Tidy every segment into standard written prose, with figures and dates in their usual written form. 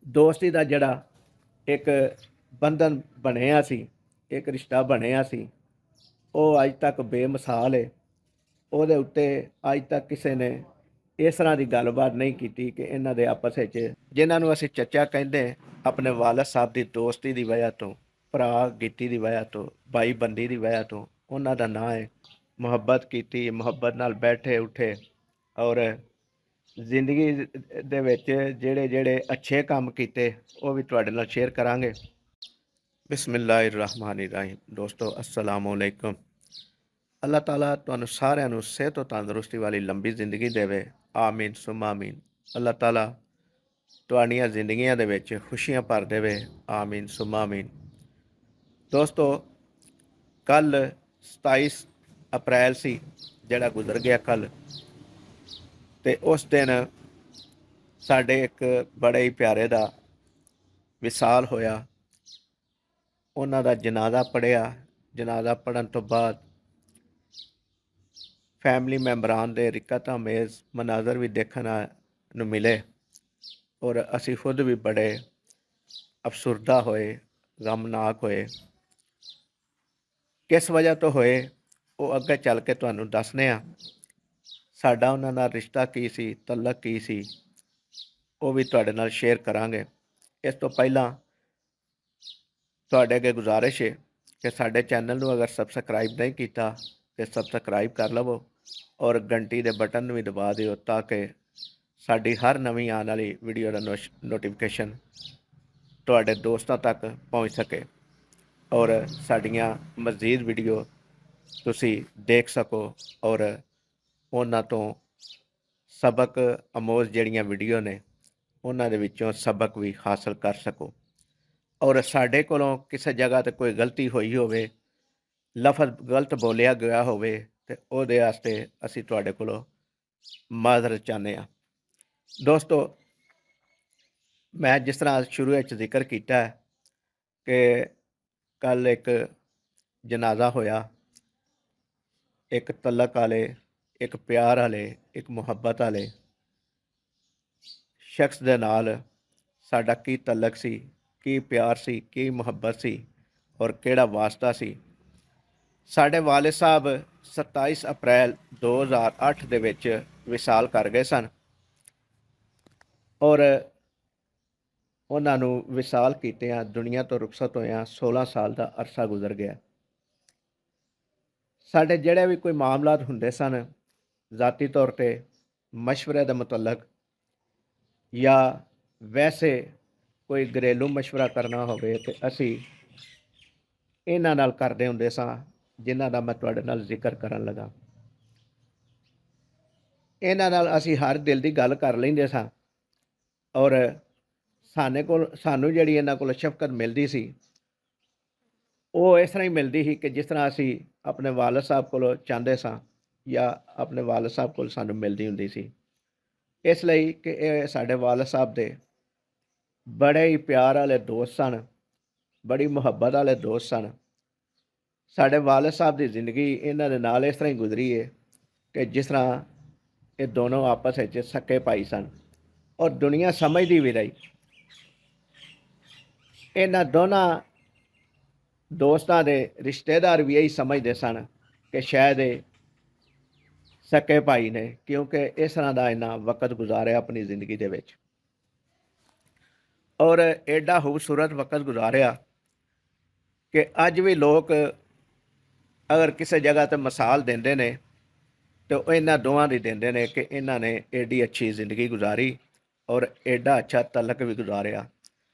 ਦੋਸਤੀ ਦਾ ਜਿਹੜਾ ਇੱਕ ਬੰਧਨ ਬਣਿਆ ਸੀ, ਇੱਕ ਰਿਸ਼ਤਾ ਬਣਿਆ ਸੀ, ਉਹ ਅੱਜ ਤੱਕ ਬੇਮਿਸਾਲ ਹੈ। ਉਹਦੇ ਉੱਤੇ ਅੱਜ ਤੱਕ ਕਿਸੇ ਨੇ ਇਸ ਤਰ੍ਹਾਂ ਦੀ ਗੱਲਬਾਤ ਨਹੀਂ ਕੀਤੀ ਕਿ ਇਹਨਾਂ ਦੇ ਆਪਸ ਵਿੱਚ, ਜਿਨ੍ਹਾਂ ਨੂੰ ਅਸੀਂ ਚੱਚਾ ਕਹਿੰਦੇ, ਆਪਣੇ ਵਾਲਦ ਸਾਹਿਬ ਦੀ ਦੋਸਤੀ ਦੀ ਵਜ੍ਹਾ ਤੋਂ, ਭਰਾ ਗਿੱਟੀ ਦੀ ਵਜ੍ਹਾ ਤੋਂ, ਭਾਈ ਬੰਦੀ ਦੀ ਵਜ੍ਹਾ ਤੋਂ ਉਹਨਾਂ ਦਾ ਨਾਂ ਹੈ। ਮੁਹੱਬਤ ਕੀਤੀ, ਮੁਹੱਬਤ ਨਾਲ ਬੈਠੇ ਉੱਠੇ, ਔਰ ਜ਼ਿੰਦਗੀ ਦੇ ਵਿੱਚ ਜਿਹੜੇ ਜਿਹੜੇ ਅੱਛੇ ਕੰਮ ਕੀਤੇ ਉਹ ਵੀ ਤੁਹਾਡੇ ਨਾਲ ਸ਼ੇਅਰ ਕਰਾਂਗੇ। ਬਿਸਮਿल्लाहिर्रहमानिर्रहीम। ਦੋਸਤੋ अस्सलाम वालेकुम। ਅੱਲਾਹ ਤਾਲਾ ਤੁਹਾਨੂੰ ਸਾਰਿਆਂ ਨੂੰ ਸਿਹਤ ਤੇ ਤੰਦਰੁਸਤੀ ਵਾਲੀ ਲੰਬੀ ਜ਼ਿੰਦਗੀ ਦੇਵੇ। ਆਮੀਨ ਸੁਮਾ ਆਮੀਨ। ਅੱਲਾਹ ਤਾਲਾ ਤੁਹਾਡੀਆਂ ਜ਼ਿੰਦਗੀਆਂ ਦੇ ਵਿੱਚ ਖੁਸ਼ੀਆਂ ਭਰ ਦੇਵੇ। ਆਮੀਨ ਸੁਮਾ ਆਮੀਨ। ਦੋਸਤੋ, ਕੱਲ 27 ਅਪ੍ਰੈਲ ਸੀ ਜਿਹੜਾ ਗੁਜ਼ਰ ਗਿਆ ਕੱਲ, ਤੇ ਉਸ ਦਿਨ ਸਾਡੇ ਇੱਕ ਬੜੇ ਹੀ ਪਿਆਰੇ ਦਾ ਵਿਸਾਲ ਹੋਇਆ। ਉਹਨਾਂ ਦਾ ਜਨਾਜ਼ਾ ਪੜ੍ਹਿਆ। ਜਨਾਜ਼ਾ ਪੜ੍ਹਨ ਤੋਂ ਬਾਅਦ ਫੈਮਿਲੀ ਮੈਂਬਰਾਂ ਦੇ ਰਿਕਤ ਆਮੇਜ਼ ਮਨਾਜ਼ਰ ਵੀ ਦੇਖਣ ਨੂੰ ਮਿਲੇ, ਔਰ ਅਸੀਂ ਖੁਦ ਵੀ ਬੜੇ ਅਫਸੁਰਦਾ ਹੋਏ, ਗਮਨਾਕ ਹੋਏ। ਕਿਸ ਵਜ੍ਹਾ ਤੋਂ ਹੋਏ ਉਹ ਅੱਗੇ ਚੱਲ ਕੇ ਤੁਹਾਨੂੰ ਦੱਸਦੇ ਹਾਂ। ਸਾਡਾ ਉਹਨਾਂ ਨਾਲ ਰਿਸ਼ਤਾ ਕੀ ਸੀ, ਤਲਕ ਕੀ ਸੀ, ਉਹ ਵੀ ਤੁਹਾਡੇ ਨਾਲ ਸ਼ੇਅਰ ਕਰਾਂਗੇ। ਇਸ ਤੋਂ ਪਹਿਲਾਂ ਤੁਹਾਡੇ ਅੱਗੇ ਗੁਜ਼ਾਰਿਸ਼ ਹੈ ਕਿ ਸਾਡੇ ਚੈਨਲ ਨੂੰ ਅਗਰ ਸਬਸਕ੍ਰਾਈਬ ਨਹੀਂ ਕੀਤਾ ਤਾਂ ਸਬਸਕ੍ਰਾਈਬ ਕਰ ਲਵੋ, ਔਰ ਘੰਟੀ ਦੇ ਬਟਨ ਨੂੰ ਵੀ ਦਬਾ ਦਿਓ ਤਾਂ ਕਿ ਸਾਡੀ ਹਰ ਨਵੀਂ ਆਉਣ ਵਾਲੀ ਵੀਡੀਓ ਦਾ ਨੋਟੀਫਿਕੇਸ਼ਨ ਤੁਹਾਡੇ ਦੋਸਤਾਂ ਤੱਕ ਪਹੁੰਚ ਸਕੇ, ਔਰ ਸਾਡੀਆਂ ਮਜ਼ੀਦ ਵੀਡੀਓ ਤੁਸੀਂ ਦੇਖ ਸਕੋ, ਔਰ ਉਹਨਾਂ ਤੋਂ ਸਬਕ ਅਮੋਜ਼ ਜਿਹੜੀਆਂ ਵੀਡੀਓ ਨੇ ਉਹਨਾਂ ਦੇ ਵਿੱਚੋਂ ਸਬਕ ਵੀ ਹਾਸਲ ਕਰ ਸਕੋ। ਔਰ ਸਾਡੇ ਕੋਲੋਂ ਕਿਸੇ ਜਗ੍ਹਾ 'ਤੇ ਕੋਈ ਗਲਤੀ ਹੋਈ ਹੋਵੇ, ਲਫ਼ਜ਼ ਗਲਤ ਬੋਲਿਆ ਗਿਆ ਹੋਵੇ, ਤੇ ਉਹਦੇ ਵਾਸਤੇ ਅਸੀਂ ਤੁਹਾਡੇ ਕੋਲੋਂ ਮਾਜ਼ਰਤ ਚਾਹੁੰਦੇ ਹਾਂ। ਦੋਸਤੋ, ਮੈਂ ਜਿਸ ਤਰ੍ਹਾਂ ਸ਼ੁਰੂ ਵਿੱਚ ਜ਼ਿਕਰ ਕੀਤਾ ਕਿ ਕੱਲ ਇੱਕ ਜਨਾਜ਼ਾ ਹੋਇਆ, ਇੱਕ ਤਲਕ ਵਾਲੇ, ਇੱਕ ਪਿਆਰ ਵਾਲੇ, ਇੱਕ ਮੁਹੱਬਤ ਵਾਲੇ ਸ਼ਖਸ ਦੇ ਨਾਲ ਸਾਡਾ ਕੀ ਤਲਕ ਸੀ, ਕੀ ਪਿਆਰ ਸੀ, ਕੀ ਮੁਹੱਬਤ ਸੀ, ਔਰ ਕਿਹੜਾ ਵਾਸਤਾ ਸੀ। ਸਾਡੇ ਵਾਲਿਦ ਸਾਹਿਬ 27 ਅਪ੍ਰੈਲ 2008 ਦੇ ਵਿੱਚ ਵਿਸਾਲ ਕਰ ਗਏ ਸਨ, ਔਰ ਉਹਨਾਂ ਨੂੰ ਵਿਸਾਲ ਕੀਤਿਆਂ ਦੁਨੀਆ ਤੋਂ ਰੁਖਸਤ ਹੋਇਆਂ 16 ਸਾਲ ਦਾ ਅਰਸਾ ਗੁਜ਼ਰ ਗਿਆ। ਸਾਡੇ ਜਿਹੜੇ ਵੀ ਕੋਈ ਮਾਮਲਾਤ ਹੁੰਦੇ ਸਨ, ਜ਼ਾਤੀ ਤੌਰ 'ਤੇ ਮਸ਼ਵਰੇ ਦੇ ਮੁਤਲਕ, ਜਾਂ ਵੈਸੇ ਕੋਈ ਘਰੇਲੂ ਮਸ਼ਵਰਾ ਕਰਨਾ ਹੋਵੇ, ਤੇ ਅਸੀਂ ਇਹਨਾਂ ਨਾਲ ਕਰਦੇ ਹੁੰਦੇ ਸਾਂ ਜਿਨ੍ਹਾਂ ਦਾ ਮੈਂ ਤੁਹਾਡੇ ਨਾਲ ਜ਼ਿਕਰ ਕਰਨ ਲੱਗਾ। ਇਹਨਾਂ ਨਾਲ ਅਸੀਂ ਹਰ ਦਿਲ ਦੀ ਗੱਲ ਕਰ ਲੈਂਦੇ ਸਾਂ, ਔਰ ਸਾਨੂੰ ਜਿਹੜੀ ਇਹਨਾਂ ਕੋਲ ਸ਼ਫਕਤ ਮਿਲਦੀ ਸੀ ਉਹ ਇਸ ਤਰ੍ਹਾਂ ਹੀ ਮਿਲਦੀ ਸੀ ਕਿ ਜਿਸ ਤਰ੍ਹਾਂ ਅਸੀਂ ਆਪਣੇ ਵਾਲਦ ਸਾਹਿਬ ਕੋਲੋਂ ਚਾਹੁੰਦੇ ਸਾਂ, ਜਾਂ ਆਪਣੇ ਵਾਲਦ ਸਾਹਿਬ ਕੋਲ ਸਾਨੂੰ ਮਿਲਦੀ ਹੁੰਦੀ ਸੀ। ਇਸ ਲਈ ਕਿ ਇਹ ਸਾਡੇ ਵਾਲਦ ਸਾਹਿਬ ਦੇ ਬੜੇ ਹੀ ਪਿਆਰ ਵਾਲੇ ਦੋਸਤ ਸਨ, ਬੜੀ ਮੁਹੱਬਤ ਵਾਲੇ ਦੋਸਤ ਸਨ। ਸਾਡੇ ਵਾਲਦ ਸਾਹਿਬ ਦੀ ਜ਼ਿੰਦਗੀ ਇਹਨਾਂ ਦੇ ਨਾਲ ਇਸ ਤਰ੍ਹਾਂ ਹੀ ਗੁਜ਼ਰੀ ਹੈ ਕਿ ਜਿਸ ਤਰ੍ਹਾਂ ਇਹ ਦੋਨੋਂ ਆਪਸ ਵਿੱਚ ਸਕੇ ਭਾਈ ਸਨ, ਔਰ ਦੁਨੀਆ ਸਮਝਦੀ ਵੀ ਰਹੀ। ਇਹਨਾਂ ਦੋਨਾਂ ਦੋਸਤਾਂ ਦੇ ਰਿਸ਼ਤੇਦਾਰ ਵੀ ਇਹੀ ਸਮਝਦੇ ਸਨ ਕਿ ਸ਼ਾਇਦ ਇਹ ਸਕੇ ਭਾਈ ਨੇ, ਕਿਉਂਕਿ ਇਸ ਤਰ੍ਹਾਂ ਦਾ ਇਹਨਾਂ ਵਕਤ ਗੁਜ਼ਾਰਿਆ ਆਪਣੀ ਜ਼ਿੰਦਗੀ ਦੇ ਵਿੱਚ, ਔਰ ਐਡਾ ਖੂਬਸੂਰਤ ਵਕਤ ਗੁਜ਼ਾਰਿਆ ਕਿ ਅੱਜ ਵੀ ਲੋਕ ਅਗਰ ਕਿਸੇ ਜਗ੍ਹਾ 'ਤੇ ਮਿਸਾਲ ਦਿੰਦੇ ਨੇ ਤੇ ਉਹ ਇਹਨਾਂ ਦੋਵਾਂ ਦੀ ਦਿੰਦੇ ਨੇ ਕਿ ਇਹਨਾਂ ਨੇ ਐਡੀ ਅੱਛੀ ਜ਼ਿੰਦਗੀ ਗੁਜ਼ਾਰੀ, ਔਰ ਐਡਾ ਅੱਛਾ ਤਲਕ ਵੀ ਗੁਜ਼ਾਰਿਆ।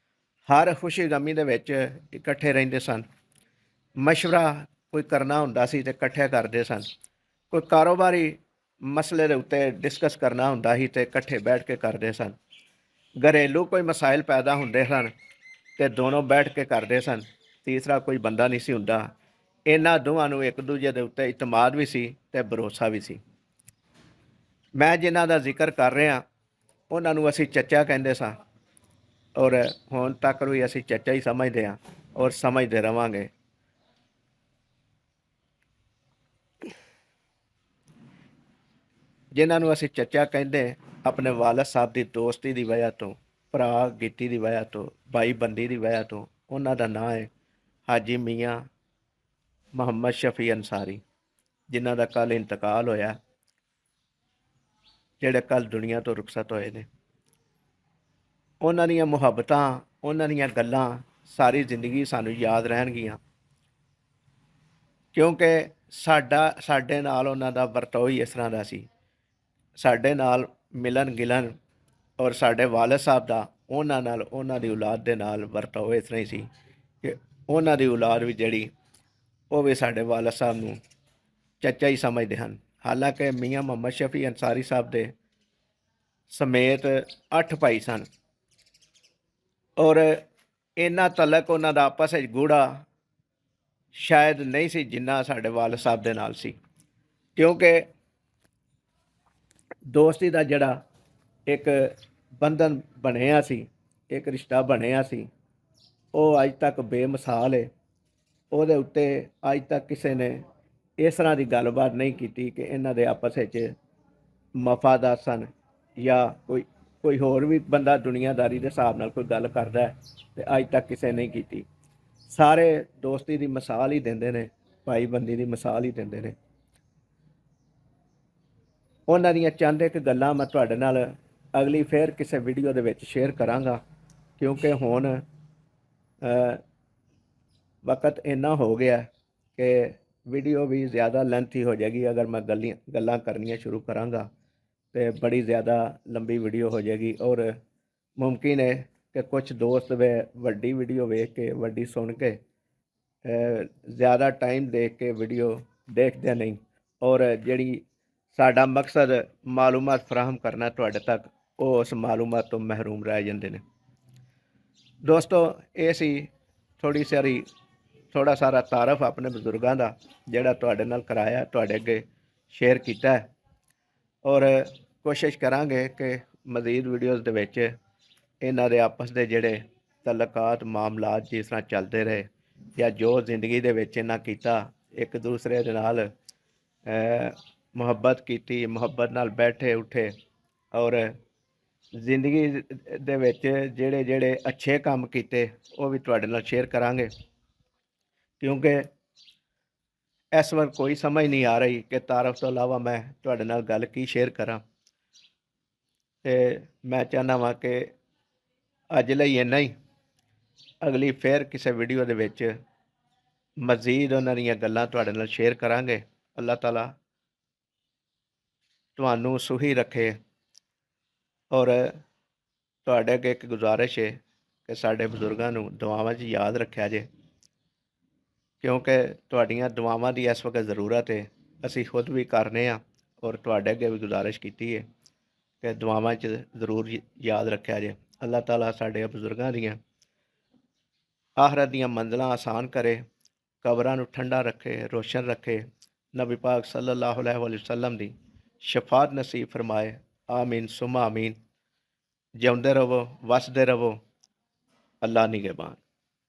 ਹਰ ਖੁਸ਼ੀ ਗਮੀ ਦੇ ਵਿੱਚ ਇਕੱਠੇ ਰਹਿੰਦੇ ਸਨ। ਮਸ਼ਵਰਾ ਕੋਈ ਕਰਨਾ ਹੁੰਦਾ ਸੀ ਤੇ ਇਕੱਠੇ ਕਰਦੇ ਸਨ। ਕੋਈ ਕਾਰੋਬਾਰੀ ਮਸਲੇ ਦੇ ਉੱਤੇ ਡਿਸਕਸ ਕਰਨਾ ਹੁੰਦਾ ਸੀ ਤੇ ਇਕੱਠੇ ਬੈਠ ਕੇ ਕਰਦੇ ਸਨ। ਘਰੇਲੂ ਕੋਈ ਮਸਾਇਲ ਪੈਦਾ ਹੁੰਦੇ ਸਨ ਤੇ ਦੋਨੋਂ ਬੈਠ ਕੇ ਕਰਦੇ ਸਨ। ਤੀਸਰਾ ਕੋਈ ਬੰਦਾ ਨਹੀਂ ਸੀ ਹੁੰਦਾ। ਇਹਨਾਂ ਦੋਵਾਂ ਨੂੰ ਇੱਕ ਦੂਜੇ ਦੇ ਉੱਤੇ ਇਤਮਾਦ ਵੀ ਸੀ ਤੇ ਭਰੋਸਾ ਵੀ ਸੀ। ਮੈਂ ਜਿਨ੍ਹਾਂ ਦਾ ਜ਼ਿਕਰ ਕਰ ਰਿਹਾ ਉਹਨਾਂ ਨੂੰ ਅਸੀਂ ਚੱਚਾ ਕਹਿੰਦੇ ਸਾਂ, ਔਰ ਹੁਣ ਤੱਕ ਵੀ ਅਸੀਂ ਚੱਚਾ ਹੀ ਸਮਝਦੇ ਹਾਂ, ਔਰ ਸਮਝਦੇ ਰਵਾਂਗੇ। ਜਿਨ੍ਹਾਂ ਨੂੰ ਅਸੀਂ ਚੱਚਾ ਕਹਿੰਦੇ ਆਪਣੇ ਵਾਲਦ ਸਾਹਿਬ ਦੀ ਦੋਸਤੀ ਦੀ ਵਜ੍ਹਾ ਤੋਂ, ਭਰਾ ਗਿੱਤੀ ਦੀ ਵਜ੍ਹਾ ਤੋਂ, ਭਾਈ ਬੰਦੀ ਦੀ ਵਜ੍ਹਾ ਤੋਂ। ਉਹਨਾਂ ਦਾ ਨਾਂ ਹੈ ਹਾਜੀ ਮੀਆਂ ਮੁਹੰਮਦ ਸ਼ਫੀ ਅੰਸਾਰੀ, ਜਿਨ੍ਹਾਂ ਦਾ ਕੱਲ੍ਹ ਇੰਤਕਾਲ ਹੋਇਆ, ਜਿਹੜੇ ਕੱਲ੍ਹ ਦੁਨੀਆ ਤੋਂ ਰੁਖਸਤ ਹੋਏ ਨੇ। ਉਹਨਾਂ ਦੀਆਂ ਮੁਹੱਬਤਾਂ, ਉਹਨਾਂ ਦੀਆਂ ਗੱਲਾਂ ਸਾਰੀ ਜ਼ਿੰਦਗੀ ਸਾਨੂੰ ਯਾਦ ਰਹਿਣਗੀਆਂ, ਕਿਉਂਕਿ ਸਾਡੇ ਨਾਲ ਉਹਨਾਂ ਦਾ ਵਰਤਾਓ ਹੀ ਇਸ ਤਰ੍ਹਾਂ ਦਾ ਸੀ। ਸਾਡੇ ਨਾਲ ਮਿਲਣ ਗਿਲਣ ਔਰ ਸਾਡੇ ਵਾਲਦ ਸਾਹਿਬ ਦਾ ਉਹਨਾਂ ਨਾਲ, ਉਹਨਾਂ ਦੀ ਔਲਾਦ ਦੇ ਨਾਲ ਵਰਤਾਓ ਇਸ ਤਰ੍ਹਾਂ ਹੀ ਸੀ ਕਿ ਉਹਨਾਂ ਦੀ ਔਲਾਦ ਵੀ ਜਿਹੜੀ, ਉਹ ਵੀ ਸਾਡੇ ਵਾਲਦ ਸਾਹਿਬ ਨੂੰ ਚਾਚਾ ਹੀ ਸਮਝਦੇ ਹਨ। ਹਾਲਾਂਕਿ ਮੀਆਂ ਮੁਹੰਮਦ ਸ਼ਫੀ ਅੰਸਾਰੀ ਸਾਹਿਬ ਦੇ ਸਮੇਤ 8 ਭਾਈ ਸਨ, ਔਰ ਇੰਨਾ ਤਲਕ ਉਹਨਾਂ ਦਾ ਆਪਸ ਵਿੱਚ ਗੂੜਾ ਸ਼ਾਇਦ ਨਹੀਂ ਸੀ ਜਿੰਨਾ ਸਾਡੇ ਵਾਲਦ ਸਾਹਿਬ ਦੇ ਨਾਲ ਸੀ, ਕਿਉਂਕਿ ਦੋਸਤੀ ਦਾ ਜਿਹੜਾ ਇੱਕ ਬੰਧਨ ਬਣਿਆ ਸੀ, ਇੱਕ ਰਿਸ਼ਤਾ ਬਣਿਆ ਸੀ, ਉਹ ਅੱਜ ਤੱਕ ਬੇਮਿਸਾਲ ਹੈ। ਉਹਦੇ ਉੱਤੇ ਅੱਜ ਤੱਕ ਕਿਸੇ ਨੇ ਇਸ ਤਰ੍ਹਾਂ ਦੀ ਗੱਲਬਾਤ ਨਹੀਂ ਕੀਤੀ ਕਿ ਇਹਨਾਂ ਦੇ ਆਪਸ ਵਿੱਚ ਮਫਾਦਾਰ ਸਨ, ਜਾਂ ਕੋਈ ਹੋਰ ਵੀ ਬੰਦਾ ਦੁਨੀਆਦਾਰੀ ਦੇ ਹਿਸਾਬ ਨਾਲ ਕੋਈ ਗੱਲ ਕਰਦਾ ਹੈ ਤੇ ਅੱਜ ਤੱਕ ਕਿਸੇ ਨਹੀਂ ਕੀਤੀ। ਸਾਰੇ ਦੋਸਤੀ ਦੀ ਮਿਸਾਲ ਹੀ ਦਿੰਦੇ ਨੇ, ਭਾਈ ਬੰਦੀ ਦੀ ਮਿਸਾਲ ਹੀ ਦਿੰਦੇ ਨੇ। ਉਹਨਾਂ ਦੀਆਂ ਚੰਦ ਇੱਕ ਗੱਲਾਂ ਮੈਂ ਤੁਹਾਡੇ ਨਾਲ ਅਗਲੀ ਫੇਰ ਕਿਸੇ ਵੀਡੀਓ ਦੇ ਵਿੱਚ ਸ਼ੇਅਰ ਕਰਾਂਗਾ, ਕਿਉਂਕਿ ਹੁਣ ਵਕਤ ਇੰਨਾ ਹੋ ਗਿਆ ਕਿ ਵੀਡੀਓ ਵੀ ਜ਼ਿਆਦਾ ਲੈਂਥੀ ਹੋ ਜਾਏਗੀ। ਅਗਰ ਮੈਂ ਗੱਲਾਂ ਕਰਨੀਆਂ ਸ਼ੁਰੂ ਕਰਾਂਗਾ ਤੇ ਬੜੀ ਜ਼ਿਆਦਾ ਲੰਬੀ ਵੀਡੀਓ ਹੋ ਜਾਏਗੀ, ਔਰ ਮੁਮਕਿਨ ਹੈ ਕਿ ਕੁਝ ਦੋਸਤ ਵੱਡੀ ਵੀਡੀਓ ਵੇਖ ਕੇ, ਵੱਡੀ ਸੁਣ ਕੇ ਜ਼ਿਆਦਾ ਟਾਈਮ ਦੇਖ ਕੇ ਵੀਡੀਓ ਦੇਖਦੇ ਨਹੀਂ, ਔਰ ਜਿਹੜੀ ਸਾਡਾ ਮਕਸਦ ਮਾਲੂਮਾਤ ਫਰਾਹਮ ਕਰਨਾ ਤੁਹਾਡੇ ਤੱਕ, ਉਹ ਉਸ ਮਾਲੂਮਾਤ ਤੋਂ ਮਹਿਰੂਮ ਰਹਿ ਜਾਂਦੇ ਨੇ। ਦੋਸਤੋ, ਇਹ ਸੀ ਥੋੜਾ ਸਾਰਾ ਤਾਰਫ ਆਪਣੇ ਬਜ਼ੁਰਗਾਂ ਦਾ, ਜਿਹੜਾ ਤੁਹਾਡੇ ਨਾਲ ਕਰਾਇਆ, ਤੁਹਾਡੇ ਅੱਗੇ ਸ਼ੇਅਰ ਕੀਤਾ ਹੈ, ਔਰ ਕੋਸ਼ਿਸ਼ ਕਰਾਂਗੇ ਕਿ ਮਜ਼ੀਦ ਵੀਡੀਓਜ਼ ਦੇ ਵਿੱਚ ਇਹਨਾਂ ਦੇ ਆਪਸ ਦੇ ਜਿਹੜੇ ਤਲਕਾਤ ਮਾਮਲਾਤ ਜਿਸ ਤਰ੍ਹਾਂ ਚੱਲਦੇ ਰਹੇ, ਜਾਂ ਜੋ ਜ਼ਿੰਦਗੀ ਦੇ ਵਿੱਚ ਇਹਨਾਂ ਕੀਤਾ, ਇੱਕ ਦੂਸਰੇ ਦੇ ਨਾਲ ਮੁਹੱਬਤ ਕੀਤੀ, ਮੁਹੱਬਤ ਨਾਲ ਬੈਠੇ ਉੱਠੇ, ਔਰ ਜ਼ਿੰਦਗੀ ਦੇ ਵਿੱਚ ਜਿਹੜੇ ਅੱਛੇ ਕੰਮ ਕੀਤੇ ਉਹ ਵੀ ਤੁਹਾਡੇ ਨਾਲ ਸ਼ੇਅਰ ਕਰਾਂਗੇ, ਕਿਉਂਕਿ ਇਸ ਵਕਤ ਕੋਈ ਸਮਝ ਨਹੀਂ ਆ ਰਹੀ ਕਿ ਤਾਰਫ ਤੋਂ ਇਲਾਵਾ ਮੈਂ ਤੁਹਾਡੇ ਨਾਲ ਗੱਲ ਕੀ ਸ਼ੇਅਰ ਕਰਾਂ। ਤੇ ਮੈਂ ਚਾਹੁੰਦਾ ਵਾਂ ਕਿ ਅੱਜ ਲਈ ਇੰਨਾ ਹੀ, ਅਗਲੀ ਫੇਰ ਕਿਸੇ ਵੀਡੀਓ ਦੇ ਵਿੱਚ ਮਜ਼ੀਦ ਉਹਨਾਂ ਦੀਆਂ ਗੱਲਾਂ ਤੁਹਾਡੇ ਨਾਲ ਸ਼ੇਅਰ ਕਰਾਂਗੇ। ਅੱਲਾਹ ਤਾਲਾ ਤੁਹਾਨੂੰ ਸੁਹੀ ਰੱਖੇ, ਔਰ ਤੁਹਾਡੇ ਅੱਗੇ ਇੱਕ ਗੁਜ਼ਾਰਿਸ਼ ਹੈ ਕਿ ਸਾਡੇ ਬਜ਼ੁਰਗਾਂ ਨੂੰ ਦੁਆਵਾਂ 'ਚ ਯਾਦ ਰੱਖਿਆ ਜੇ, ਕਿਉਂਕਿ ਤੁਹਾਡੀਆਂ ਦੁਆਵਾਂ ਦੀ ਇਸ ਵਕਤ ਜ਼ਰੂਰਤ ਹੈ। ਅਸੀਂ ਖੁਦ ਵੀ ਕਰਨੇ ਹਾਂ, ਔਰ ਤੁਹਾਡੇ ਅੱਗੇ ਵੀ ਗੁਜ਼ਾਰਿਸ਼ ਕੀਤੀ ਹੈ ਕਿ ਦੁਆਵਾਂ 'ਚ ਜ਼ਰੂਰ ਯਾਦ ਰੱਖਿਆ ਜੇ। ਅੱਲਾਹ ਤਾਲਾ ਸਾਡੇ ਬਜ਼ੁਰਗਾਂ ਦੀਆਂ ਆਖਰਤ ਦੀਆਂ ਮੰਜ਼ਲਾਂ ਆਸਾਨ ਕਰੇ, ਕਬਰਾਂ ਨੂੰ ਠੰਡਾ ਰੱਖੇ, ਰੋਸ਼ਨ ਰੱਖੇ, ਨਬੀ ਪਾਕ ਸੱਲੱਲਾਹੁ अलैहि वसल्लम ਦੀ ਸ਼ਫਾਅਤ ਨਸੀਬ ਫਰਮਾਏ। ਆਮੀਨ ਸੁਮਾ ਆਮੀਨ। ਜਿਉਂਦੇ ਰਹੋ, ਵਸਦੇ ਰਹੋ। ਅੱਲਾ ਨਿਗਹਿਬਾਨ।